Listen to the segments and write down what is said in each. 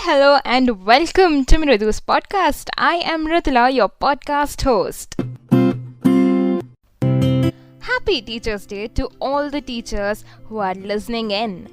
hello, and welcome to Mridu's podcast. I am Ritula, your podcast host. Happy Teachers' Day to all the teachers who are listening in.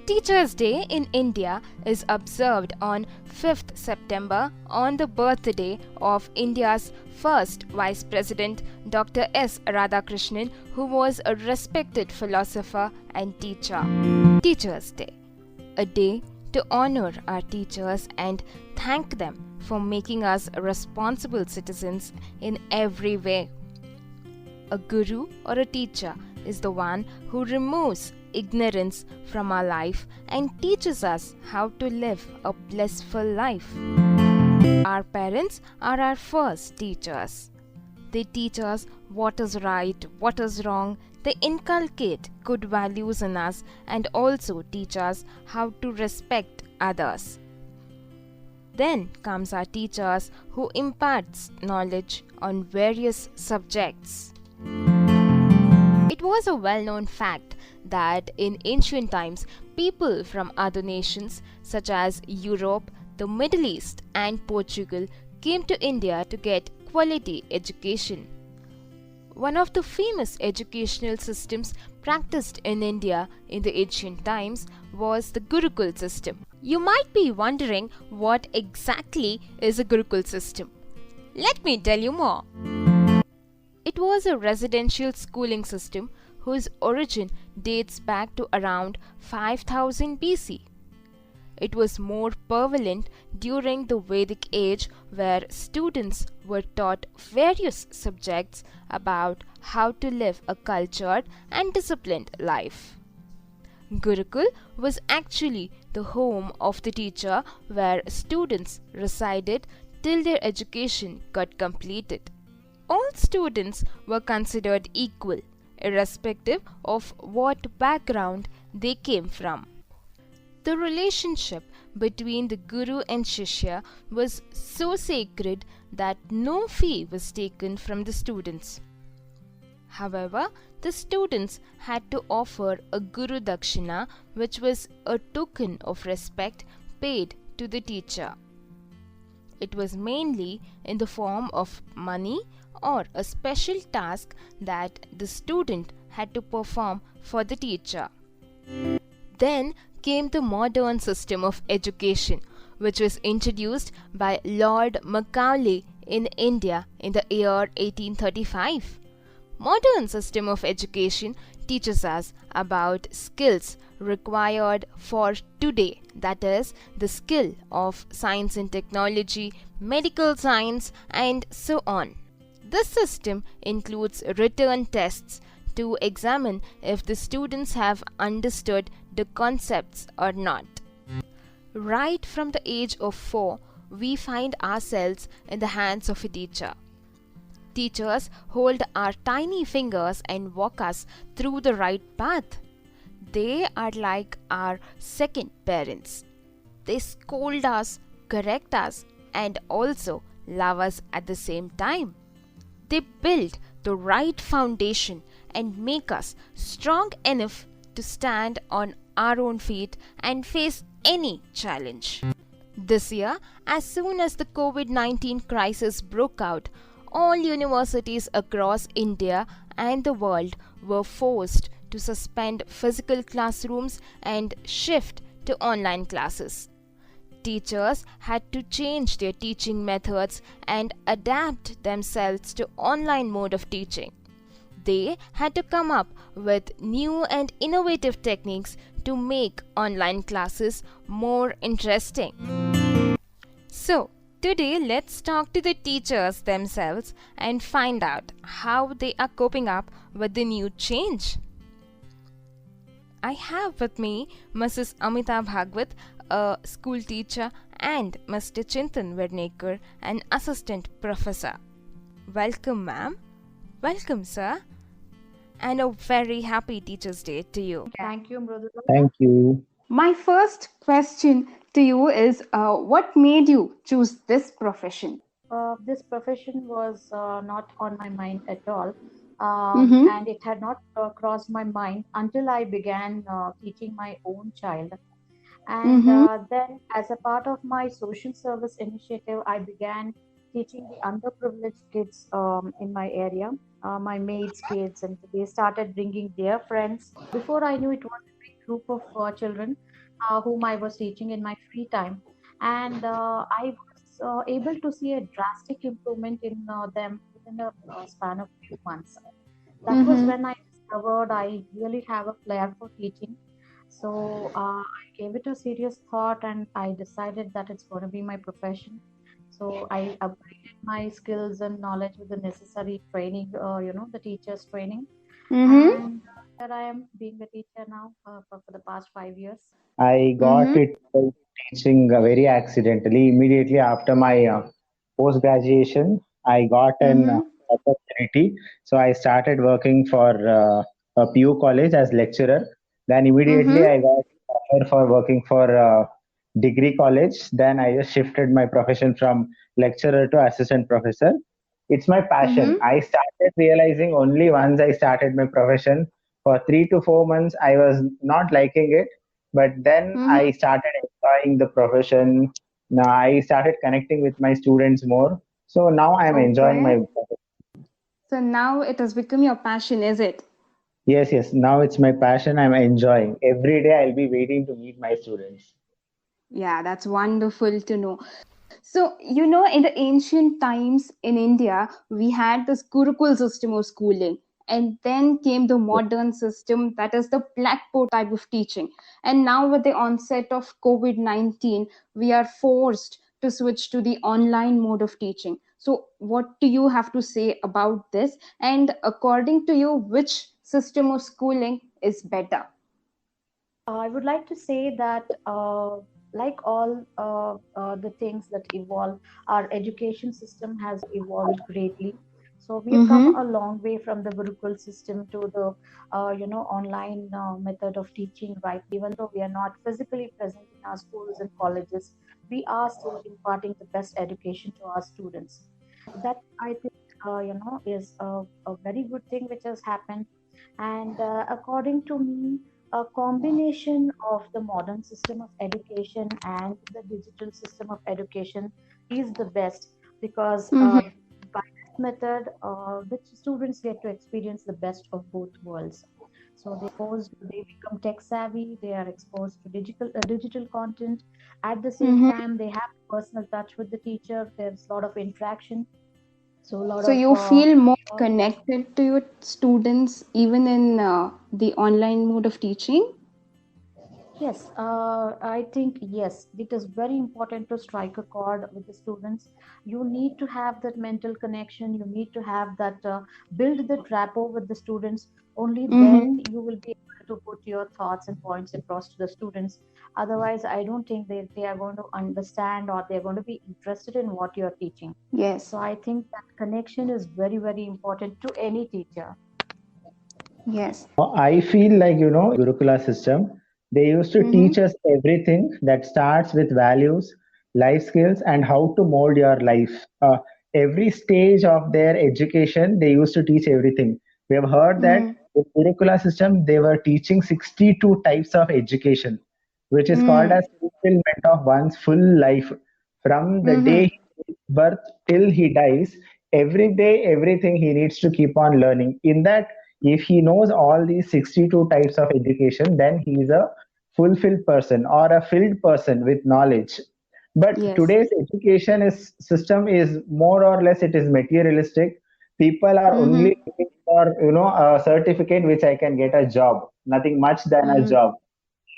Teachers' Day in India is observed on 5th September on the birthday of India's first Vice President Dr. S. Radhakrishnan, who was a respected philosopher and teacher. Teachers' Day, a day to honor our teachers and thank them for making us responsible citizens in every way. A guru or a teacher is the one who removes ignorance from our life and teaches us how to live a blissful life. Our parents are our first teachers. They teach us what is right, what is wrong. They inculcate good values in us and also teach us how to respect others. Then comes our teachers who imparts knowledge on various subjects. It was a well-known fact that in ancient times, people from other nations such as Europe, the Middle East and Portugal came to India to get quality education. One of the famous educational systems practiced in India in the ancient times was the Gurukul system. You might be wondering what exactly is a Gurukul system. Let me tell you more. It was a residential schooling system whose origin dates back to around 5000 BC. It was more prevalent during the Vedic age, where students were taught various subjects about how to live a cultured and disciplined life. Gurukul was actually the home of the teacher where students resided till their education got completed. All students were considered equal, irrespective of what background they came from. The relationship between the Guru and Shishya was so sacred that no fee was taken from the students. However, the students had to offer a Guru Dakshina, which was a token of respect paid to the teacher. It was mainly in the form of money or a special task that the student had to perform for the teacher. Then came the modern system of education, which was introduced by Lord Macaulay in India in the year 1835. Modern system of education teaches us about skills required for today, that is, the skill of science and technology, medical science, and so on. This system includes written tests to examine if the students have understood the concepts or not. Right from the age of 4, we find ourselves in the hands of a teacher. Teachers hold our tiny fingers and walk us through the right path. They are like our second parents. They scold us, correct us, and also love us at the same time. They build the right foundation and make us strong enough to stand on our own feet and face any challenge. This year, as soon as the COVID-19 crisis broke out, all universities across India and the world were forced to suspend physical classrooms and shift to online classes. Teachers had to change their teaching methods and adapt themselves to online mode of teaching. They had to come up with new and innovative techniques to make online classes more interesting. So, today let's talk to the teachers themselves and find out how they are coping up with the new change. I have with me Mrs. Amita Bhagwat, a school teacher, and Mr. Chintan Vernekar, an assistant professor. Welcome, ma'am. Welcome, sir. And a very happy Teachers' Day to you. Thank you, Mridula. Thank you. My first question to you is what made you choose this profession? This profession was not on my mind at all, Mm-hmm. and it had not crossed my mind until I began teaching my own child. And Mm-hmm. then, as a part of my social service initiative, I began teaching the underprivileged kids in my area, my mates' kids, and they started bringing their friends. Before I knew, it was a big group of children whom I was teaching in my free time. And I was able to see a drastic improvement in them within a span of few months. That was Mm-hmm. when I discovered I really have a flair for teaching. So I gave it a serious thought and I decided that it's going to be my profession. So I upgraded my skills and knowledge with the necessary training, the teacher's training. Mm-hmm. And here I am being a teacher now for the past 5 years. I got Mm-hmm. it teaching very accidentally. Immediately after my post graduation, I got an Mm-hmm. opportunity. So I started working for a PU college as lecturer. Then immediately Mm-hmm. I got offer for working for degree college. Then I just shifted my profession from lecturer to assistant professor. It's my passion. Mm-hmm. I started realizing only once I started my profession. For 3 to 4 months, I was not liking it, but then I Mm-hmm. started enjoying the profession. Now I started connecting with my students more. So now I'm enjoying my Okay. profession. So now it has become your passion, is it? Yes, yes. Now it's my passion. I'm enjoying. Every day I'll be waiting to meet my students. Yeah, that's wonderful to know. So, in the ancient times in India, we had this Gurukul system of schooling. And then came the modern system, that is the blackboard type of teaching. And now, with the onset of COVID-19, we are forced to switch to the online mode of teaching. So, what do you have to say about this? And according to you, which system of schooling is better? I would like to say that, like all the things that evolve, our education system has evolved greatly. So we've come a Mm-hmm. long way from the Gurukul system to the, online method of teaching right now. Even though we are not physically present in our schools and colleges, we are still imparting the best education to our students. That I think, is a very good thing which has happened. And according to me, a combination of the modern system of education and the digital system of education is the best because Mm-hmm. by this method, the students get to experience the best of both worlds. So they become tech savvy, they are exposed to digital content. At the same Mm-hmm. time, they have personal touch with the teacher. There's a lot of interaction. So a lot So of you feel more uh, connected to your students even in the online mode of teaching? Yes, I think yes, it is very important to strike a chord with the students. You need to have that mental connection. You need to have that build the rapport with the students. Only then Mm-hmm. you will be able to put your thoughts and points across to the students. Otherwise, I don't think they are going to understand or they're going to be interested in what you're teaching. Yes. So I think that connection is very, very important to any teacher. Yes. I feel like, Gurukula system, they used to Mm-hmm. teach us everything that starts with values, life skills, and how to mold your life. Every stage of their education, they used to teach everything. We have heard that Mm-hmm. the Gurukula system, they were teaching 62 types of education, which is called Mm-hmm. as fulfillment of one's full life. From the day Mm-hmm. he gives birth till he dies, every day, everything he needs to keep on learning. In that, if he knows all these 62 types of education, then he is a fulfilled person or a filled person with knowledge. But Yes. today's education is system is more or less it is materialistic. People are only Mm-hmm. looking for a certificate which I can get a job, nothing much than a Mm-hmm. job.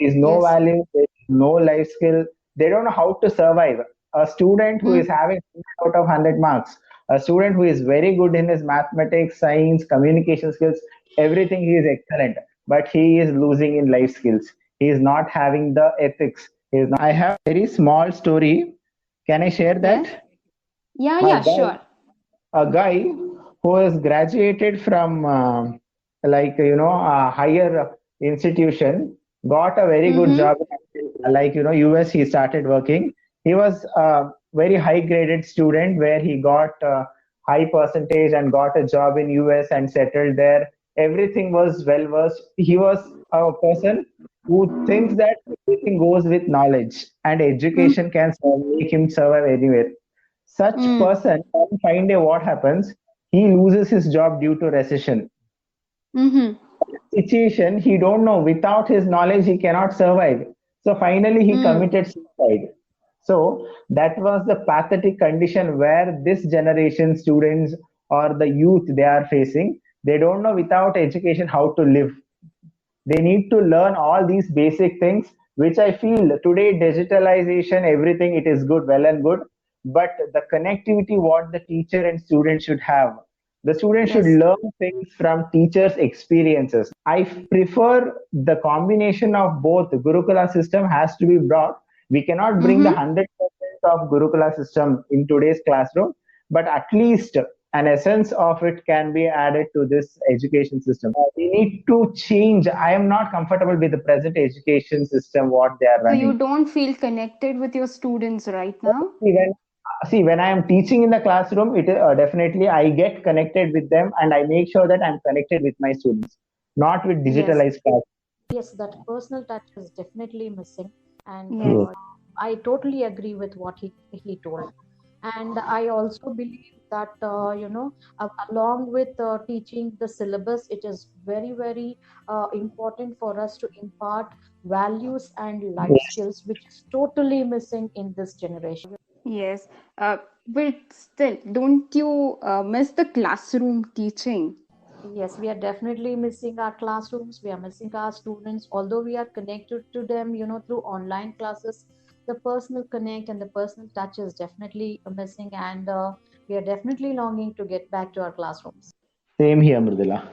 There is no Yes. value, there is no life skill. They don't know how to survive. A student who is Mm-hmm. having 100 out of 100 marks, a student who is very good in his mathematics, science, communication skills, everything he is excellent, but he is losing in life skills. He is not having the ethics. He is not. I have a very small story. Can I share Yes. that? Yeah, A yeah, guy, sure. a guy who has graduated from a higher institution, got a very good Mm-hmm. job like US. He started working. He was a very high graded student where he got high percentage and got a job in US and settled there. Everything was well versed. He was a person who thinks that everything goes with knowledge and Mm, education can make him survive anywhere. Such mm, person, one fine day, what happens? He loses his job due to recession. mm-hmm. Situation he don't know. Without his knowledge, he cannot survive. So finally, he Mm, committed suicide. So that was the pathetic condition where this generation students or the youth they are facing. They don't know without education how to live. They need to learn all these basic things, which I feel today digitalization everything it is good, well and good, but the connectivity what the teacher and student should have, the student should yes. learn things from teachers experiences. I prefer the combination of both. The gurukula system has to be brought. We cannot bring the Mm-hmm. 100% of gurukula system in today's classroom, but at least an essence of it can be added to this education system. We need to change. I am not comfortable with the present education system, what they are So you running. don't feel connected with your students right now? See, when I am teaching in the classroom, it definitely I get connected with them and I make sure that I'm connected with my students, not with Yes. digitalized class. Yes, that personal touch is definitely missing, and Yes. I totally agree with what he told. And I also believe that along with teaching the syllabus, it is very important for us to impart values and life Yes. skills, which is totally missing in this generation. Yes. But still, don't you miss the classroom teaching? Yes, we are definitely missing our classrooms. We are missing our students. Although we are connected to them, through online classes, the personal connect and the personal touch is definitely missing, and we are definitely longing to get back to our classrooms. Same here, Mridula.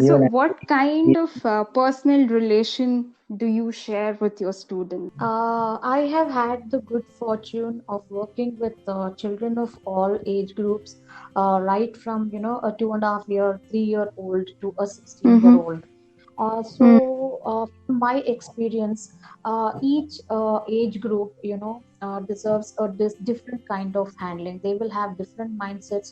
So, Even what kind of personal relation do you share with your students? I have had the good fortune of working with children of all age groups, right from a 2.5 year, 3 year old to a 16-year Mm-hmm. old. From my experience, each age group, deserves a different kind of handling. They will have different mindsets.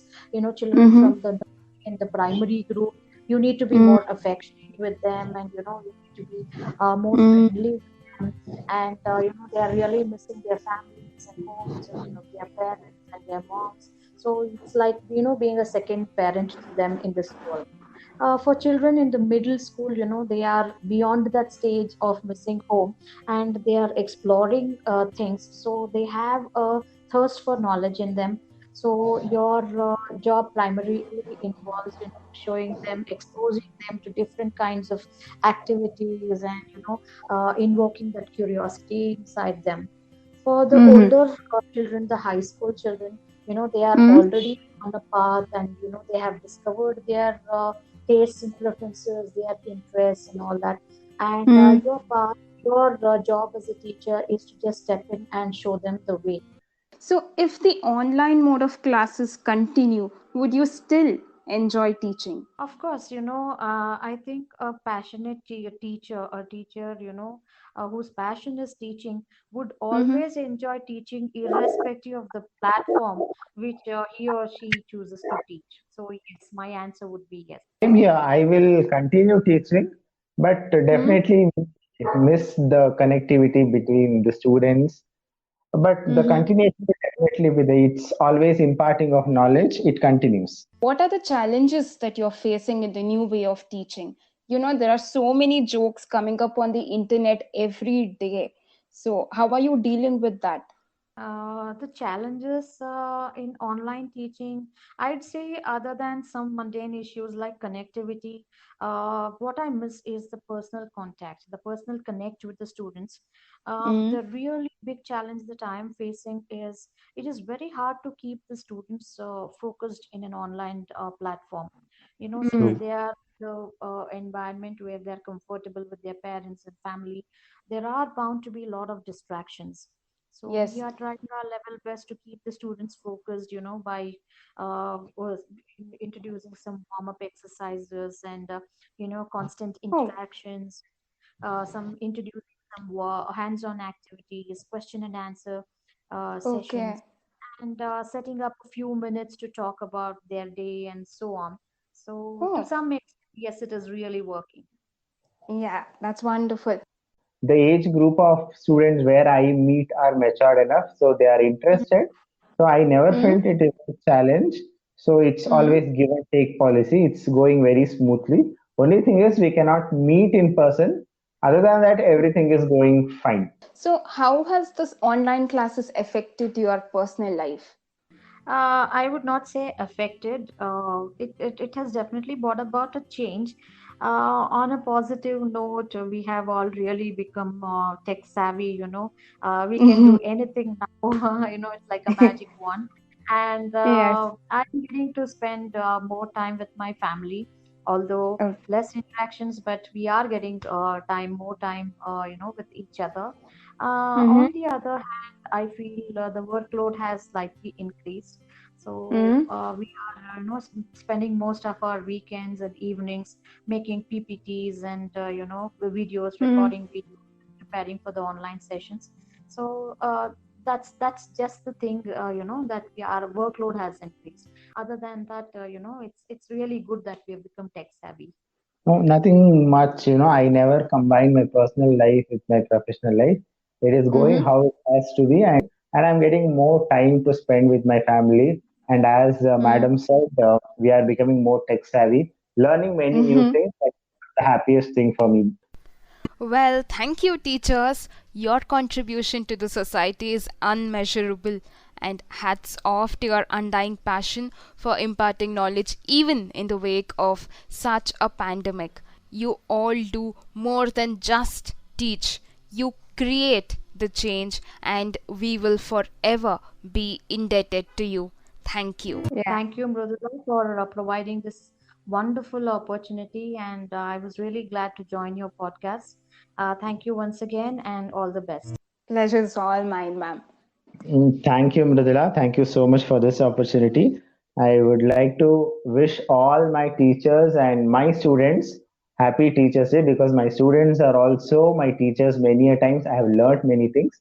Children Mm-hmm. from the in the primary group, you need to be Mm-hmm. more affectionate with them, and you need to be more friendly with them. And they are really missing their families and homes, and their parents and their moms. So it's like being a second parent to them in this world. For children in the middle school, they are beyond that stage of missing home, and they are exploring things, so they have a thirst for knowledge in them. So your job primarily involves showing them, exposing them to different kinds of activities, and invoking that curiosity inside them. For the Mm-hmm. older children, the high school children, they are Mm-hmm. already on a path, and they have discovered their tastes and preferences, their interests, and all that. And Mm-hmm. your job as a teacher is to just step in and show them the way. So, if the online mode of classes continue, would you still enjoy teaching? Of course, I think a passionate teacher, a teacher, whose passion is teaching, would Mm-hmm. always enjoy teaching irrespective of the platform which he or she chooses to teach. So, yes, my answer would be yes. same here. I will continue teaching, but Mm-hmm. definitely miss the connectivity between the students. But the Mm-hmm. continuation will definitely be there. It's always imparting of knowledge. It continues. What are the challenges that you're facing in the new way of teaching? There are so many jokes coming up on the internet every day. So, how are you dealing with that? The challenges in online teaching, I'd say, other than some mundane issues like connectivity, what I miss is the personal contact, the personal connect with the students. Mm-hmm. The really big challenge that I'm facing is it is very hard to keep the students focused in an online platform. Since Mm-hmm. True. they are the environment where they're comfortable with their parents and family, there are bound to be a lot of distractions. So we Yes. are trying our level best to keep the students focused, by introducing some warm-up exercises, and constant Oh, interactions, some introducing some hands-on activities, question and answer okay. sessions, and setting up a few minutes to talk about their day and so on. So to Oh, some extent, yes, it is really working. yeah, that's wonderful. the age group of students where I meet are matured enough, so they are interested. So I never Mm, felt it is a challenge. So it's mm. always give and take policy. It's going very smoothly. Only thing is we cannot meet in person. Other than that, everything is going fine. So, how has this online classes affected your personal life? I would not say affected. It has definitely brought about a change. On a positive note, we have all really become tech savvy, we can do anything now, it's like a magic wand. And Yes. I'm getting to spend more time with my family, although Oh. less interactions, but we are getting more time, with each other. Mm-hmm. On the other hand, I feel the workload has slightly increased. So Mm-hmm. we are, spending most of our weekends and evenings making PPTs and the videos, Mm-hmm. recording videos, preparing for the online sessions. So that's just the thing, that our workload has increased. Other than that, it's really good that we have become tech savvy. No, nothing much. I never combine my personal life with my professional life. It is going Mm-hmm. how it has to be, and I'm getting more time to spend with my family. And as Madam said, we are becoming more tech savvy, learning many new Mm-hmm. things. That's the happiest thing for me. Well, thank you, teachers. Your contribution to the society is unmeasurable, and hats off to your undying passion for imparting knowledge even in the wake of such a pandemic. You all do more than just teach, you create the change, and we will forever be indebted to you. Thank you. Yeah. Thank you, Mrudula, for providing this wonderful opportunity. And I was really glad to join your podcast. Thank you once again, and all the best. Pleasure is all mine, ma'am. Thank you, Mridula. Thank you so much for this opportunity. I would like to wish all my teachers and my students happy Teachers Day because my students are also my teachers many a times. I have learned many things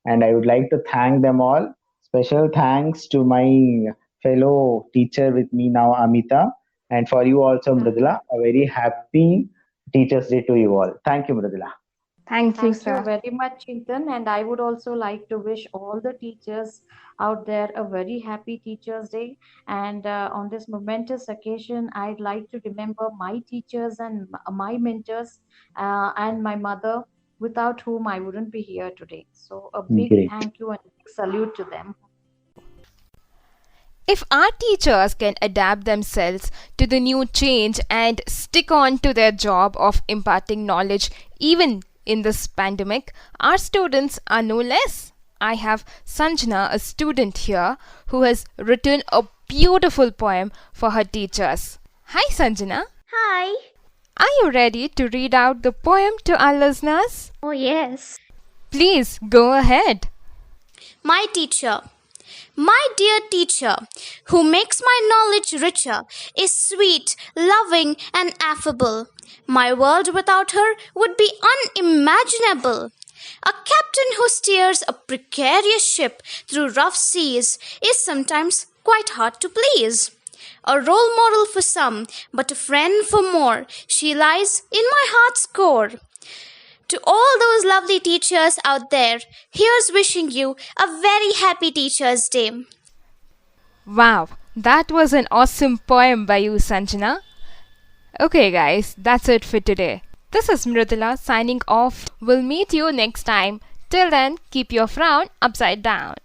and I would like to thank them all. Special thanks to my fellow teacher with me now, Amita, and for you also, Mhm. Mridula. A very happy Teachers Day to you all. Thank you, Mridula. Thank you, Thank you sir. very much, Chintan. And I would also like to wish all the teachers out there a very happy Teachers' Day. And on this momentous occasion, I'd like to remember my teachers and my mentors and my mother, without whom I wouldn't be here today. So, a big Great. thank you and a big salute to them. If our teachers can adapt themselves to the new change and stick on to their job of imparting knowledge even in this pandemic, our students are no less. I have Sanjana, a student here, who has written a beautiful poem for her teachers. Hi, Sanjana. Hi. Are you ready to read out the poem to our listeners? Oh, yes. Please go ahead. My teacher. My dear teacher, who makes my knowledge richer, is sweet, loving, and affable. My world without her would be unimaginable. A captain who steers a precarious ship through rough seas is sometimes quite hard to please. A role model for some, but a friend for more, she lies in my heart's core. To all those lovely teachers out there, here's wishing you a very happy Teachers' Day. Wow, that was an awesome poem by you, Sanjana. Okay, guys, that's it for today. This is Mridula signing off. We'll meet you next time. Till then, keep your frown upside down.